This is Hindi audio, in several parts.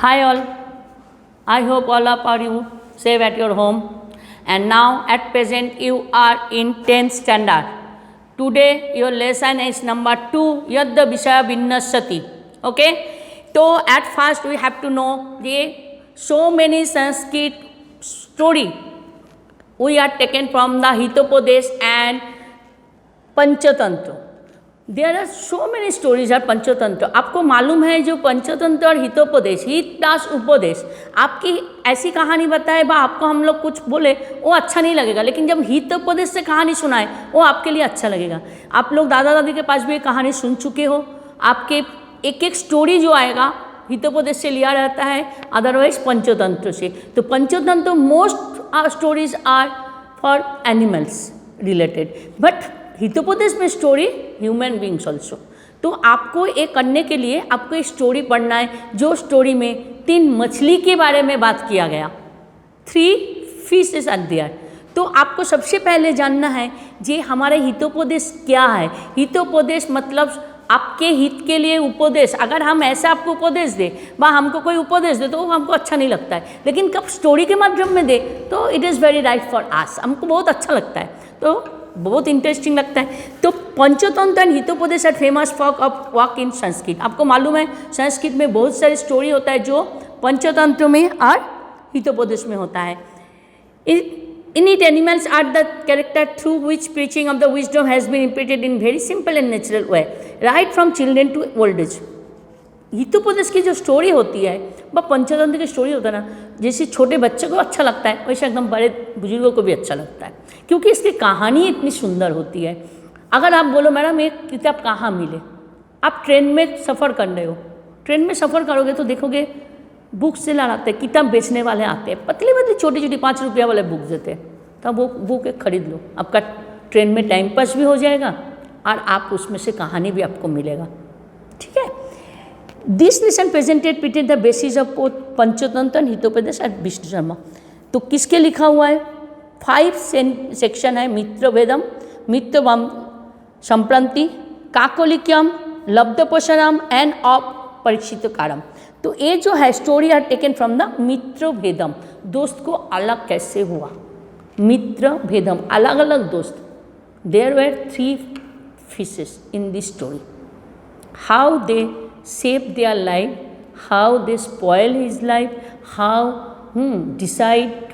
Hi all, I hope all of you safe at your home, and now at present you are in 10th standard. Today your lesson is number 2, Yadda Vishaya Vinnasati. Okay, so at first we have to know the so many Sanskrit story we are taken from the Hitopadesh and Panchatantra. There are so many stories are Panchatantra. आपको मालूम है जो पंचतंत्र और हितोपदेश, हित दास उपदेश, आपकी ऐसी कहानी बताए बा आपको हम लोग कुछ बोले वो अच्छा नहीं लगेगा, लेकिन जब हितोपदेश से कहानी सुनाए वो आपके लिए अच्छा लगेगा. आप लोग दादा दादी के पास भी ये कहानी सुन चुके हो. आपके एक एक स्टोरी जो आएगा हितोपदेश से लिया रहता है, अदरवाइज पंचतंत्र से. तो Panchatantra most stories are for animals related, but Hitopadesh में स्टोरी ह्यूमन बींग्स ऑल्सो. तो आपको ये करने के लिए आपको एक स्टोरी पढ़ना है, जो स्टोरी में 3 मछली के बारे में बात किया गया. 3 फिशेस आर देयर. तो आपको सबसे पहले जानना है जे हमारे हितोपदेश क्या है. हितोपदेश मतलब आपके हित के लिए उपदेश. अगर हम ऐसा आपको उपदेश दे बा हमको कोई उपदेश दे तो वो हमको अच्छा नहीं लगता है, लेकिन कब स्टोरी के माध्यम में दे तो it is very right for us, हमको बहुत अच्छा लगता है, तो बहुत इंटरेस्टिंग लगता है. तो Panchatantra and Hitopadesh are famous for of work in Sanskrit. आपको मालूम है संस्कृत में बहुत सारी स्टोरी होता है जो पंचतंत्र में और हितोपदेश में होता है. In it, animals are the character through which preaching of the wisdom has been imparted in very simple and natural way, right from children to old age. Hitopadesha की जो स्टोरी होती है वह पंचतंत्र की स्टोरी होता है ना, जैसे छोटे बच्चे को अच्छा लगता है वैसे एकदम बड़े बुजुर्गों को भी अच्छा लगता है, क्योंकि इसकी कहानी इतनी सुंदर होती है. अगर आप बोलो मैडम एक किताब कहाँ मिले, आप ट्रेन में सफ़र कर रहे हो, ट्रेन में सफ़र करोगे तो देखोगे बुक सेलर आते हैं, किताब बेचने वाले आते हैं, पतली पतली छोटी छोटी 5 रुपया वाले बुक देते हैं. तब वो बुक एक खरीद लो, आपका ट्रेन में टाइम पास भी हो जाएगा और आप उसमें से कहानी भी आपको मिलेगा. ठीक है. This lesson presented pitted the basis of Panchatantra Hitopadesha और विष्णु शर्मा. तो किसके लिखा हुआ है? 5 सेक्शन है. मित्र वेदम, मित्र संप्रांति, काकोलिक्यम, लब्धपोषणम एंड ऑफ परीक्षित कारम. तो ये जो है story are taken from the Mitra Bhedam. दोस्त को अलग कैसे हुआ, मित्र भेदम, अलग अलग दोस्त. There were 3 fishes in this story. How they save their life, how they spoil his life, how decide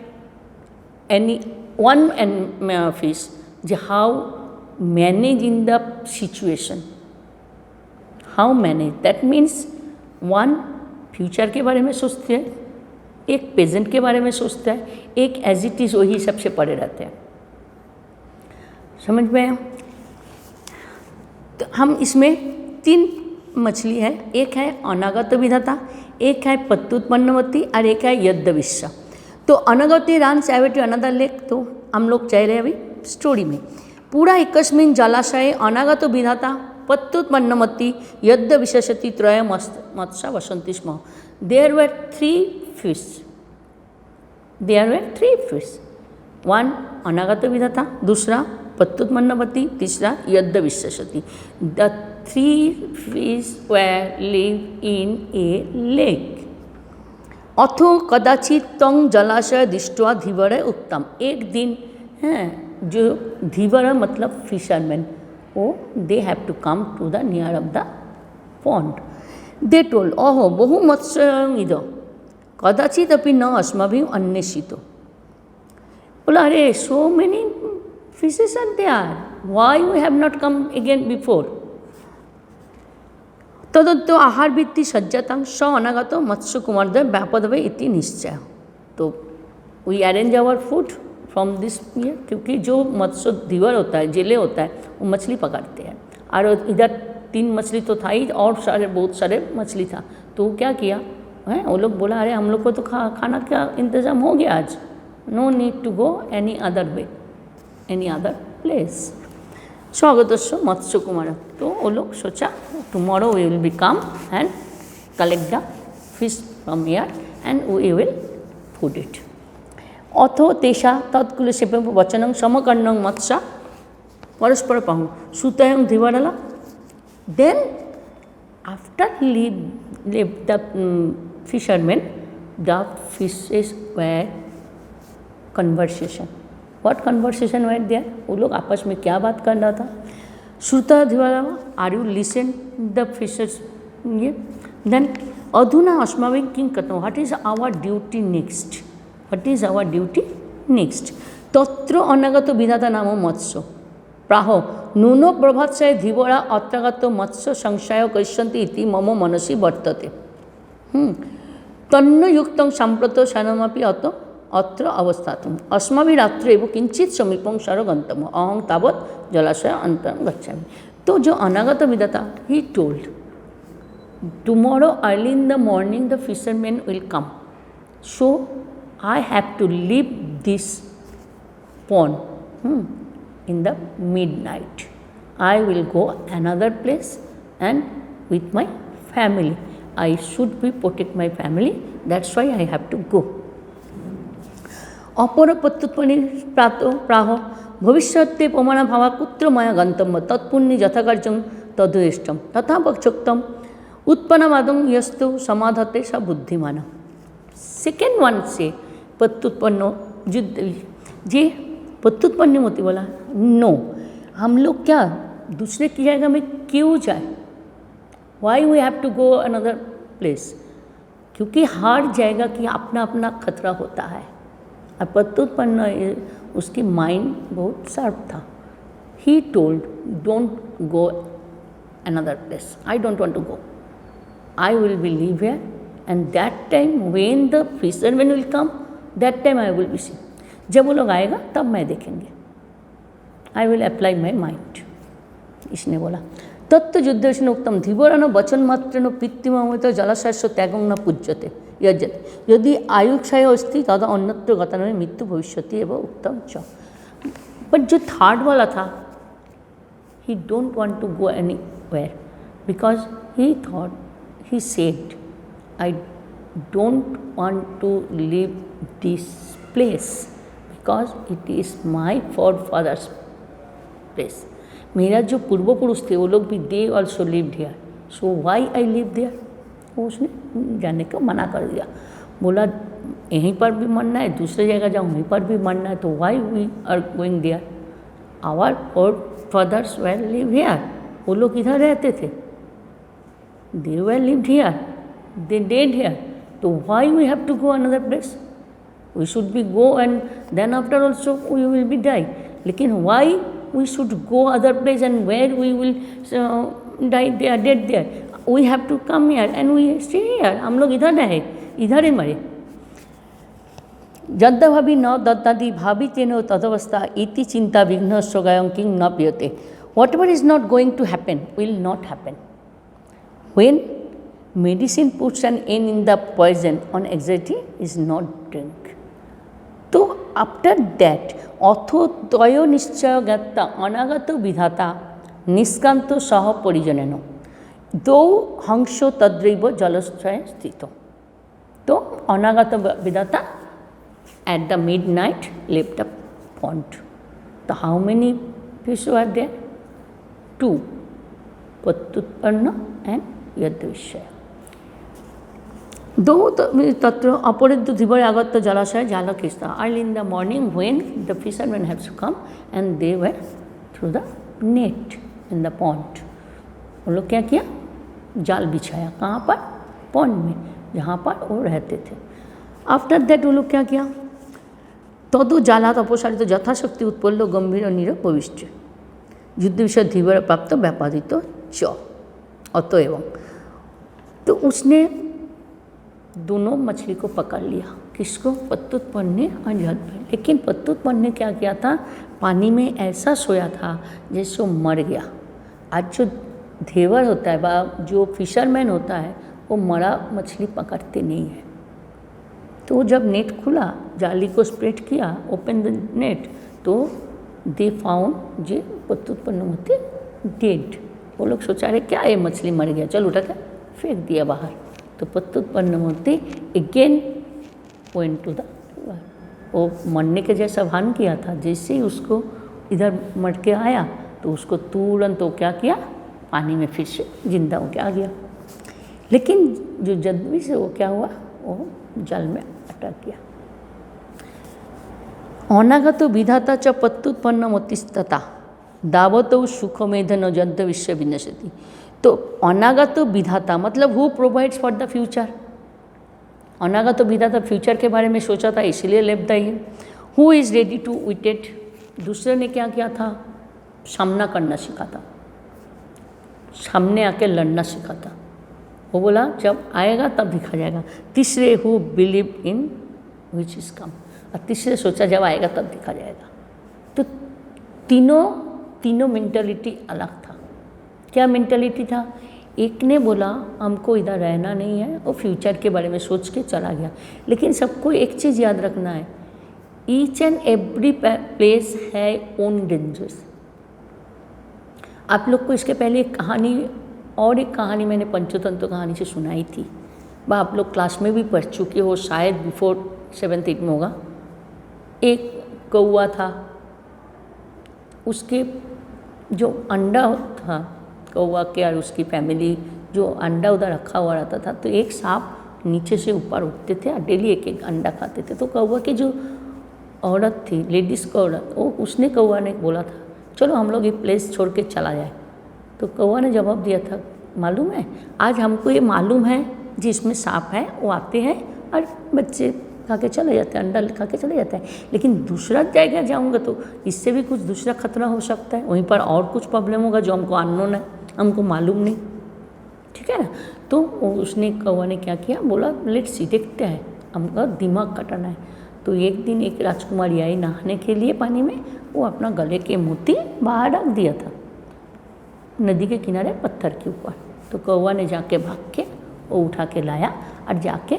any one fish, how manage in the situation, how manage. That means one future के बारे में सोचते हैं, एक प्रेजेंट के बारे में सोचता है, एक एज इट इज़ वही सबसे पड़े रहते हैं. समझ में? तो हम इसमें 3 मछली है. एक है अनागत विधाता, एक है प्रत्युत्पन्नवती और एक है यद्यविश्व. तो अनागति रान चाहते अनदर लेक. तो हम लोग चाह रहे हैं अभी स्टोरी में पूरा एकस्मिन जलाशय अनागत विधाता प्रत्युत्पन्नवती यद्यविशति त्रय मत्स्य वसंती स्म. देयर वेर 3 फिश. देयर वेर 3 फिश. 1 अनागत विधाता, दूसरा प्रत्युत्पन्नवती, तीसरा यद्यविशति. The 3 fish were live in a lake. अथो कदाचित तंग जलाशय दृष्टवा धीवर उत्तम. एक दिन हैं जो धीवर मतलब फिशरमैन, वो they have to come to the near of the pond. They told अहो बहु मत्स्य इद कदाचित अपनी न अस्माभिः अन्वेषितो. बोला अरे so many fishes are there, why we have not come again before. तदत्तो आहार वृत्ति सज्जातांग स अनागत मत्स्य कुमारदेव व्यापदवे इति निश्चय. तो we arrange our food from this year, क्योंकि जो मत्स्य धीवर होता है, जेले होता है, वो मछली पकड़ते हैं. और इधर 3 मछली तो था ही और बहुत सारे मछली था. तो क्या किया है, वो लोग बोला अरे हम लोग को तो खाना का इंतज़ाम हो गया आज, no need to go any other way, any other place. स्वागत मत्स्य कुमार. तो वो लोग सोचा tomorrow we will be come and collect the fish from here and we will food it. अथो तेषा तत्कुलसे वचनं समकर्णं मत्स्य परस्पर पाहु सुतयं धीवरला. Then after leave the fishermen, the fishes were conversation. What conversation were there? वो लोग आपस में क्या बात कर रहा था? श्रुता धिवारावा, are you listen the fishes? ये then अधुना अस्माभिः किं कर्तव्यं? What is our duty next? What is our duty next? तत्र अनागत विधाता नामो मत्स्य प्राहो नूनो प्रभात्सय धीवरा अत्रागत मत्स्य संशय करिष्यन्ति इति मम मनसि वर्तते। तन्नयुक्तं साम्प्रत शयनमपि अत्र अवस्थातुम् अस्माभिरात्रैव किंचित् समीपं सरगन्तव्यम् अहं तावत् जलाशय अन्तरं गच्छामि। तो जो अनागत विधाता he told tomorrow early in the morning the fishermen will come, so I have to leave this pond in the midnight. I will go another place and with my family. I should be protect my family. That's why I have to go. अपर प्रत्युत्पन्नि प्राह भविष्यत्ते प्रमाण भावा कुत्र मया गन्तव्यं तत्पुण्य यथाकार्यं तदुष्टं तथा पक्षोक्तम् उत्पन्नमादं यस्तु समाधत्ते स बुद्धिमान। सेकेंड वन से प्रत्युत्पन्नो जी प्रत्युत्पन्न मोती बोला नो, हम लोग क्या दूसरे की जगह में क्यों जाए? Why we have to go another place? क्योंकि हर जगह की अपना अपना खतरा होता है। और प्रत्युत्पन्न उसकी माइंड बहुत शार्प था। He told don't go another place, I don't want to go, I will be live here and that time when the fisherman will come that time I will be see. जब वो लोग आएगा तब मैं देखेंगे। I will apply my mind, इसने बोला। तत्व युद्धेन उक्तम धीवरान वचन मात्रेण पितृममित जलाशयस्य त्यागं न पूज्यते यज्जते यदि आयुक्षय अस्ति तदा अन्यत्र गतान मृत्यु भविष्यति एवं उक्तम च। बट जो थर्ड वाला था, he don't want to go anywhere because he thought, he said I don't want to leave this place because it is my forefathers place. मेरा जो पूर्वपुरुष थे वो लोग भी they also lived here, so why I live there. वो उसने जाने को मना कर दिया, बोला यहीं पर भी मरना है, दूसरी जगह जाऊँ वहीं पर भी मरना है, तो why we are going there. Our forefathers were live here, वो लोग इधर रहते थे, they were lived here, they dead here, तो why we have to go another place? We should be go and then after also we will be die. लेकिन why we should go other place and where we will die there, dead there? We have to come here and we stay here. हम लोग इधर रहे, इधर ही मरे। यद्भावी न दत्तादि भावी तेनो तदवस्था इति चिंता विघ्नस्य गायं किं न पीयते। Whatever is not going to happen will not happen. When medicine puts an end in the poison on anxiety is not drink. तो आफ्टर दैट अथो तय निश्चय ज्ञाता अनागत विधाता निष्कांत सह परिजनेन दो हंसो तद्रैव जलस्थय स्थित। तो अनागत विधाता at the mid night left the pond. तो how many fish are there? 2, प्रत्युत्पन्न एंड यद्विषय। दो तत्र अपरिद्ध धीवर आगत जलाशय जालकृष्ण early in the morning when the fisherman have to come and they were threw the net in the pond. वो लोग क्या किया? जाल बिछाया। कहाँ पर? पॉन्ड में, जहाँ पर वो रहते थे। आफ्टर दैट वो लोग क्या किया? तदो जालात अपसारित यथाशक्ति उत्पल्ल गंभीर नीर प्रविष्ट युद्ध विषय धीवर प्राप्त व्यापादित च अतएव। तो उसने दोनों मछली को पकड़ लिया। किसको? प्रत्युत्पन्न और यद्विषय। लेकिन प्रत्युत्पन्न ने क्या किया था? पानी में ऐसा सोया था जैसे वो मर गया। आज जो धेवर होता है, जो फिशरमैन होता है, वो मरा मछली पकड़ते नहीं है। तो जब नेट खुला, जाली को स्प्रेड किया, ओपन द नेट, तो दे फाउंड जे प्रत्युत्पन्न होते डेड। वो लोग सोचा रहे क्या ये मछली मर गया, चल उठा के फेंक दिया बाहर। तो प्रत्युत्पन्न मूर्ति अगेन पॉइंट टू द, वो मरने के जैसा भान किया था। जैसे ही उसको इधर मर के आया तो उसको तुरंत वो क्या किया? पानी में फिर से जिंदा हो के आ गया। लेकिन जो जद्वी से वो क्या हुआ? वो जल में अटक गया। अनागत विधाता च प्रत्युत्पन्नमतिस्तता दावतो सुखमेधन जंत विश्व विनशति। तो अनागत विधाता मतलब who provides for the future. अनागत विधाता फ्यूचर के बारे में सोचा था इसलिए लेफ्ट है। हु इज़ रेडी टू विटेट, दूसरे ने क्या किया था, सामना करना सीखा था, सामने आके लड़ना सीखा था। वो बोला जब आएगा तब दिखा जाएगा। तीसरे who believe in which is come, और तीसरे सोचा जब आएगा तब दिखा जाएगा। तो तीनों मेंटालिटी अलग था। क्या मेंटालिटी था, एक ने बोला हमको इधर रहना नहीं है, वो फ्यूचर के बारे में सोच के चला गया। लेकिन सबको एक चीज़ याद रखना है, ईच एंड एवरी प्लेस है ओन डेंजर्स। आप लोग को इसके पहले एक कहानी मैंने पंचतंत्र कहानी से सुनाई थी, वह आप लोग क्लास में भी पढ़ चुके हो, शायद बिफोर 7th 8th में होगा। एक कौवा था, उसके जो अंडा था कौवा के और उसकी फैमिली जो अंडा उधर रखा हुआ रहता था, तो एक सांप नीचे से ऊपर उठते थे और डेली एक एक अंडा खाते थे। तो कौवा की जो औरत थी, लेडीज़ का औरत, उसने कौवा ने बोला था चलो हम लोग ये प्लेस छोड़ के चला जाए। तो कौवा ने जवाब दिया था मालूम है, आज हमको ये मालूम है जिसमें सांप है वो आते हैं और बच्चे खा के चले जाते हैं, अंडा खा के चले जाते हैं, लेकिन दूसरा जगह जाऊंगा तो इससे भी कुछ दूसरा खतरा हो सकता है, वहीं पर और कुछ प्रॉब्लम होगा जो हमको अननोन है, हमको मालूम नहीं। ठीक है ना। तो उसने कौवा ने क्या किया, बोला लेट्स सी, देखते हैं, हमका दिमाग कटाना है। तो एक दिन एक राजकुमारी आई नहाने के लिए पानी में, वो अपना गले के मोती बाहर रख दिया था नदी के किनारे पत्थर के ऊपर। तो कौवा ने जाके भाग के वो उठा के लाया और जाके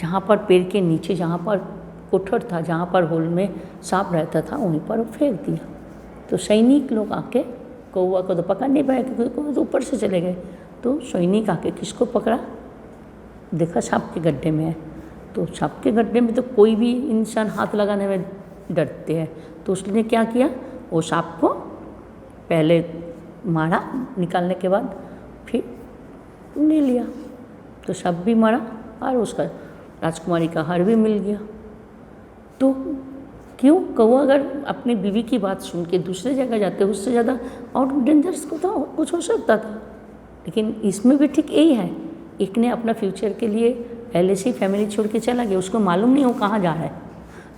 जहाँ पर पेड़ के नीचे जहाँ पर कोठर था, जहाँ पर होल में सांप रहता था, वहीं पर वो फेंक दिया। तो सैनिक लोग आके कौवा को तो पकड़ नहीं पाए क्योंकि कौवा तो ऊपर से चले गए। तो सैनिक आके किसको पकड़ा, देखा सांप के गड्ढे में है। तो सांप के गड्ढे में तो कोई भी इंसान हाथ लगाने में डरते हैं। तो उसने क्या किया, वो सांप को पहले मारा, निकालने के बाद फिर ले लिया। तो सांप भी मारा और उसका राजकुमारी का हार भी मिल गया। तो क्यों, कौवा अगर अपनी बीवी की बात सुन के दूसरे जगह जाते उससे ज़्यादा और डेंजरस को तो कुछ हो सकता था। लेकिन इसमें भी ठीक यही है, एक ने अपना फ्यूचर के लिए पहले से ही फैमिली छोड़ के चला गया, उसको मालूम नहीं हो कहाँ जा रहा है।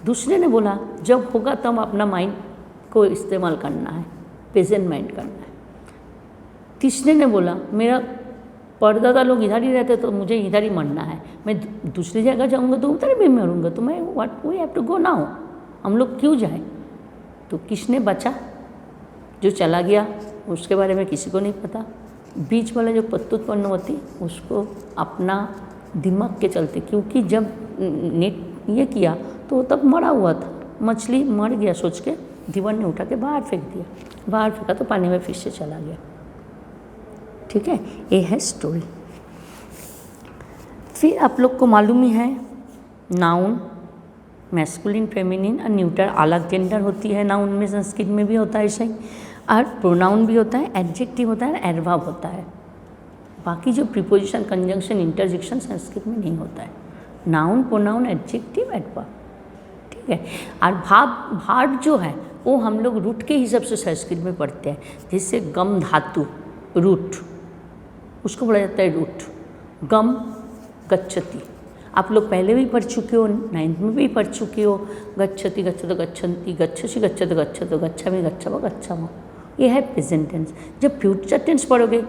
दूसरे ने बोला जब होगा तब अपना माइंड को इस्तेमाल करना है, प्रेजेंट माइंड करना है। तीसरे ने बोला मेरा परदादा लोग इधर ही रहते तो मुझे इधर ही मरना है, मैं दूसरी जगह जाऊंगा तो उधर भी मरूंगा, तो मैं what we have to go now, हम लोग क्यों जाए। तो किसने बचा, जो चला गया उसके बारे में किसी को नहीं पता। बीच वाला जो प्रत्युत्पन्नवती उसको अपना दिमाग के चलते, क्योंकि जब नेट ये किया तो तब मरा हुआ था, मछली मर गया सोच के दीवान ने उठा के बाहर फेंक दिया, बाहर फेंका तो पानी में फिर से चला गया। ठीक है, ये है स्टोरी। फिर आप लोग को मालूम ही है नाउन मैस्कुलिन फेमिनिन और न्यूटर अलग जेंडर होती है। नाउन में संस्कृत में भी होता है ऐसा ही, और प्रोनाउन भी होता है, एडजेक्टिव होता है, एडवर्ब होता है। बाकी जो प्रीपोजिशन कंजंक्शन इंटरजेक्शन संस्कृत में नहीं होता है। Noun pronoun adjective adverb. ठीक है, और भाव जो है वो हम लोग रूट के हिसाब से संस्कृत में पढ़ते हैं। जैसे गम धातु रूट, उसको बोला जाता है रूट। गम गच्छति, आप लोग पहले भी पढ़ चुके हो, 9th में भी पढ़ चुके हो। गच्छति गच्छतो गच्छन्ति, गच्छसि गच्छतो गच्छतो, गच्छामि गच्छामो गच्छामो, ये है प्रेजेंट टेंस। जब फ्यूचर टेंस पढ़ोगे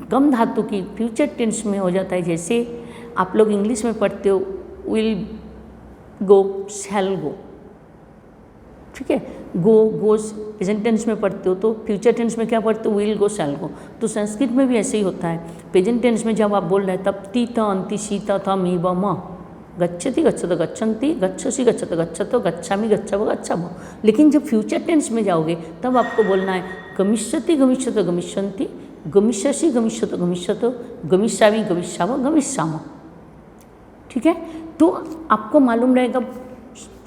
गम धातु की फ्यूचर टेंस में हो जाता है। जैसे आप लोग इंग्लिश में पढ़ते हो विल गो शैल गो, ठीक है, गोस प्रेजेंट टेंस में पढ़ते हो, तो फ्यूचर टेंस में क्या पढ़ते हो, विल गो शैल गो। तो संस्कृत में भी ऐसे ही होता है। प्रेजेंट टेंस में जब आप बोल रहे हैं तब ती त अंति शीता था मी व म, गच्छति गच्छतो गच्छन्ति, गच्छसि गच्छतो गच्छतो, गच्छामि गच्छामो गच्छामो। लेकिन जब फ्यूचर टेंस में जाओगे तब आपको बोलना है गमिष्यति गमिष्यतो गमिष्यन्ति, गमिष्यसि गमिष्यतो गमिष्यतो, गमिष्यामि गमिष्यामो गमिष्यामो। ठीक है, तो आपको मालूम रहेगा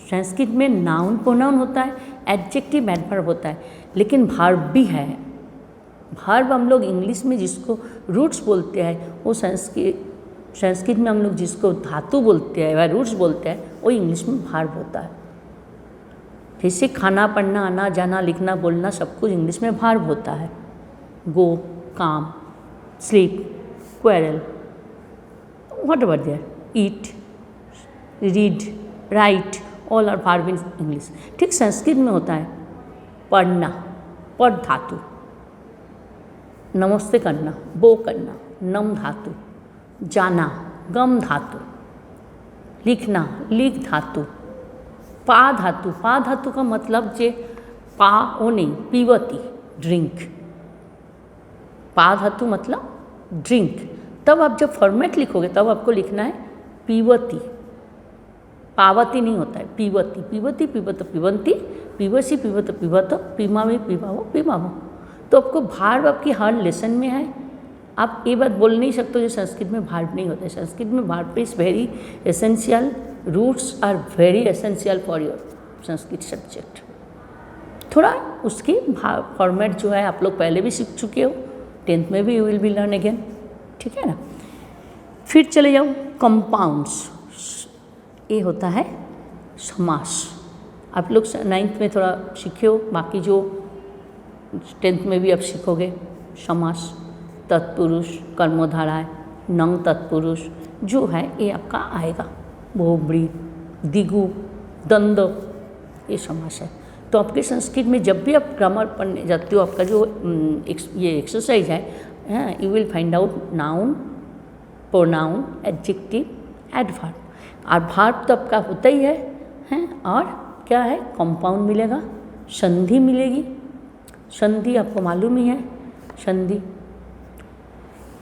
संस्कृत में नाउन प्रोनाउन होता है, एडजेक्टिव एडवर्ब होता है, लेकिन वर्ब भी है। वर्ब हम लोग इंग्लिश में जिसको रूट्स बोलते हैं वो संस्कृत संस्कृत में हम लोग जिसको धातु बोलते हैं या रूट्स बोलते हैं वो इंग्लिश में भार्ब होता है। जैसे खाना, पढ़ना, आना जाना, लिखना, बोलना सब कुछ इंग्लिश में भार्ब होता है। Go, come, sleep, quarrel, whatever there, eat, read, write, all are verb in English. ठीक संस्कृत में होता है पढ़ना, पढ़ धातु, नमस्ते करना, बो करना, नम धातु, जाना, गम धातु, लिखना, लिख धातु, पा धातु। पा धातु का मतलब जे पा ओ नहीं, पीवती, ड्रिंक। पा धातु मतलब ड्रिंक। तब आप जब फॉर्मेट लिखोगे तब आपको लिखना है पीवती, पावती नहीं होता है, पीवती, पीवती, पीवत, पीवंती, पीवसी, पीवत, पीवत, पीमावी, पीवावो, पीमावो। तो आपको भार्ब आपकी हर लेसन में है। आप ये बात बोल नहीं सकते जो संस्कृत में भार्ब नहीं होता है। संस्कृत में verb is very essential, roots are very essential for your Sanskrit subject. थोड़ा उसकी फॉर्मेट जो है आप लोग पहले भी सीख चुके हो, 10th में भी you will be learn again, ठीक है ना। फिर चले जाओ कंपाउंड्स, ये होता है समास। आप लोग 9th में थोड़ा सीखे हो, बाकी जो 10th में भी आप सीखोगे। समास, तत्पुरुष, कर्मधाराय, नंग तत्पुरुष जो है ये आपका आएगा। बहुब्री, दिगु, दंड, ये समास है। तो आपके संस्कृत में जब भी आप ग्रामर पढ़ने जाते हो, आपका जो ये एक्सरसाइज है, you will find out noun, pronoun, adjective, adverb. और भार्ब तो आपका होता ही है, और क्या है, कंपाउंड मिलेगा, संधि मिलेगी। संधि आपको मालूम ही है, संधि।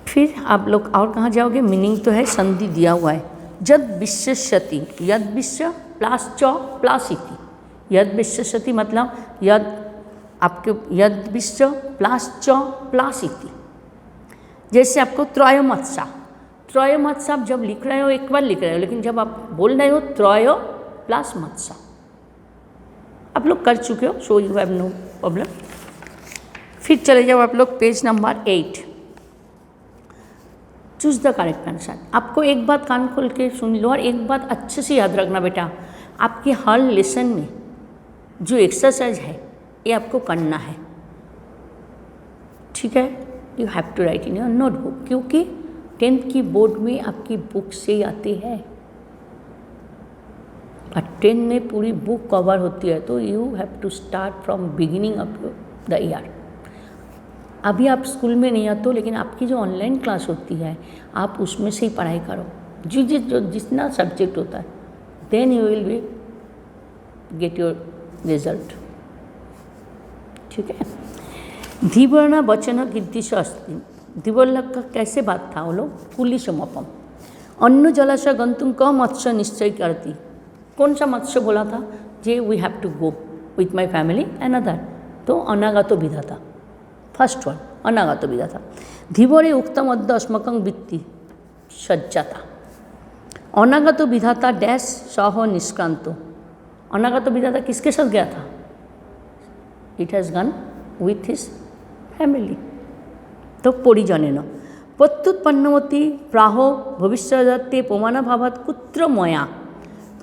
फिर आप लोग और कहाँ जाओगे, मीनिंग तो है, संधि दिया हुआ है। यद विशेष्यति, यद विश्व प्लस च प्लस इति। यद विशेष्यति मतलब यद आपके, यद विश्व प्लस च प्लस इति। जैसे आपको त्रयोमत्सा, त्रयोमत्सा आप जब लिख रहे हो एक बार लिख रहे हो, लेकिन जब आप बोल रहे हो त्रयो प्लस मत्सा, आप लोग कर चुके हो, so you have no problem. फिर चले जाओ आप लोग page number 8, choose the correct answer. आपको एक बात कान खोल के सुन लो और एक बात अच्छे से याद रखना बेटा, आपके हर लेसन में जो एक्सरसाइज है ये आपको करना है, ठीक है। You have to write in your notebook, क्योंकि 10th की बोर्ड में आपकी बुक से ही आती है और 10th में पूरी बुक कवर होती है। तो you have to start from beginning of the year. अभी आप स्कूल में नहीं आते हो, लेकिन आपकी जो ऑनलाइन क्लास होती है आप उसमें से ही पढ़ाई करो, जो जितना सब्जेक्ट होता है, then you will be get your result, ठीक है। धीवर्ण वचन कीर्तिश अस्ति, धीवर्ण का कैसे बात था वो लोग, कुलिशमपम। अन्न जलाशय गंतुम क मत्स्य निश्चय करती, कौन सा मत्स्य बोला था, जे we have to go with my family and other, तो अनागतो विधाता, फर्स्ट वन अनागतो विधाता। धीवरे उक्तम अद्य अस्मकं वित्ति सज्जाता, अनागतो विधाता डैश सह निष्क्रांतो। अनागतो विधाता किसके साथ गया था, it has gun with his family. तो परिजनेन प्रत्युत्पन्नवती प्राहो भविष्यदत्ते प्रमाणाभावात् कुत्र मया,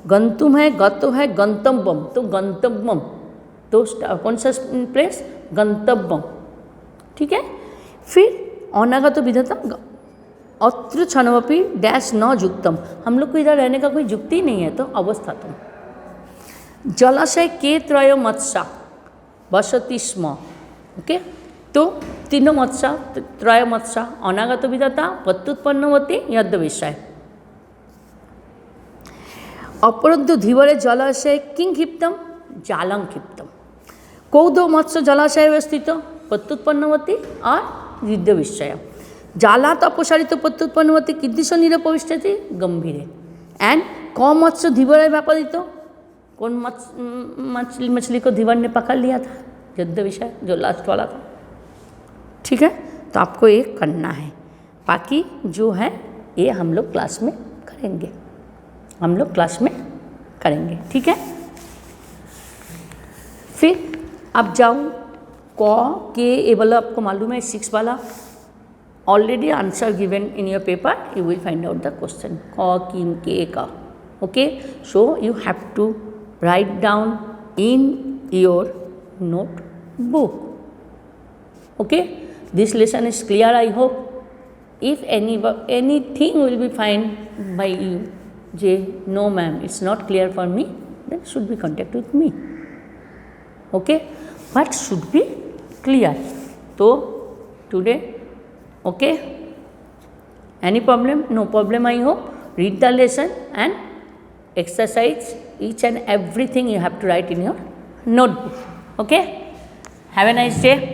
गंतुम है, गतो है, गंतव्यम, तो गंतव्यम तो कौन सा प्लेस, गंतव्यम, ठीक है। फिर अनागतो विधाता अत्र क्षणमपि डैश न युक्तम, हम लोग को इधर रहने का कोई युक्ति नहीं है, तो अवस्था तुम। जलाशय के त्रयो मत्स्या वसति स्म, ओके। तो तीनों मत्स्या, त्रय मत्स्या, अनागतो विधाता, प्रत्युत्पन्नवती, यद् विषय। अपरद्ध धीवरे जलाशय किं क्षिप्तम, जालं क्षिप्तम। कौ दो मत्स्य जलाशय स्थित, प्रत्युत्पन्नवती और युद्ध विषय। जालात अपसारित प्रत्युत्पन्नवती कीदृश निरपविष्यति, गंभीरे। एंड क मत्स्य धीवरे व्यापादित, कौन मछली को धीवर ने पकड़ लिया था, युद्ध विषय जो लास्ट वाला था, ठीक है। तो आपको ये करना है, बाकी जो है ये हम लोग क्लास में करेंगे, हम लोग क्लास में करेंगे, ठीक है। फिर आप जाओ क के, ये वाला आपको मालूम है 6 वाला, already answer given in your paper, you will find out the question. Ka, kim, ke, ka. Okay, so you have to write down in your notebook. Okay, this lesson is clear, I hope. If anything will be found by you, no ma'am, it's not clear for me, then should be contact with me. Okay, but should be clear. So today, okay, any problem? No problem, I hope. Read the lesson and exercise each and everything you have to write in your notebook. Okay, have a nice day.